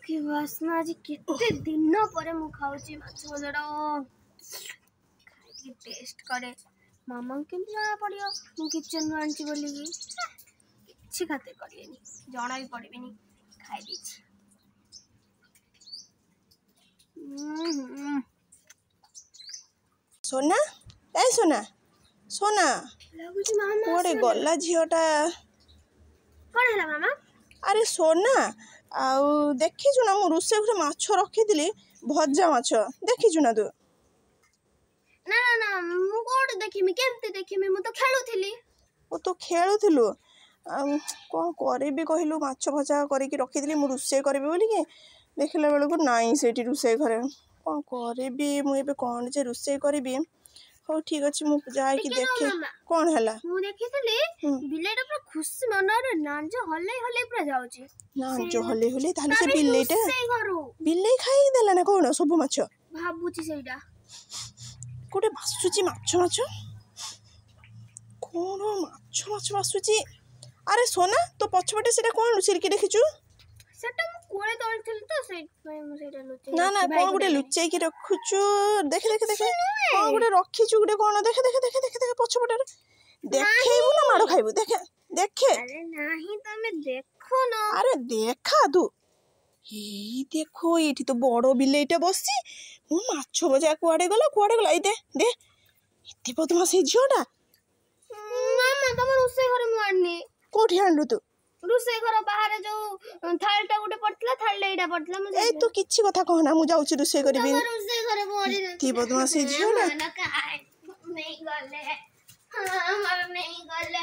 कि वासना आज कितने दिन पर मु खाऊची माछ भजाटा खाई टेस्ट करे मामा केमती जाना पड़ियो मु किचन रू आंची बोली किछि खाते करिएनी जना भी पड़बेनी खाई दीची। सोना ए सोना सोना लागुची मामा कोड़े गला झीटा कौन है मामा? अरे सोना आउ देखिछु ना मु रुसे घरे माछ रखिदिली भजा माछ देखिछु ना तू ना ना ना मु कोड देखिमी केमती देखिमी मु तो खेलुथिली। ओ तो खेलुथिलु कौन करबी कहलु माछ भजा करके रखिदिली मु रुसे करबी बोली के देखला बेलू को नाई सेठी रुसे घरे कौन करबी मु एबे कौन जे रुसे करबी। हो ठीक अछि मु जाय कि देखे कौन हला मु देखिथिली बिलेटा पूरा खुशी मनरे नांज हले हले पूरा जाउची नांज हले हले ताले से बिल्ले खाई देला ना कौन सब माछ भाबुची सेइडा कोटे बासुची माछ माछ कौन माछ माछ बासुची। अरे सोना तो पछपटे सेटा कौन सिरकी देखिछु सेटा मु कोळे तळथिल तो सेट मु सेटा लुचै ना ना कौन गुटे लुचै की रखुछु देख देख देख कौन गुटे रखिछु गुटे कौन देख देख देख देख देख पछपटे देखेबु ना मारो खाइबु देख देखे। अरे नाही तमे देखो ना अरे देखा तू ए देखो एठी तो बड़ बिलेइटा बसছি मु माछ भजा कुआडे गला ए दे इते बदमाश हे झियोटा मामा तम रुसे घर मु आनी कोठी आनलु तू रुसे घर बाहर जो थालटा गुटे पड़तला थाल एटा पड़तला मु ए तू किछि कथा कहना मु जाउची रुसे करबी रुसे घर मोरी इते बदमाश हे झियोटा नहीं गले हां मर नहीं गले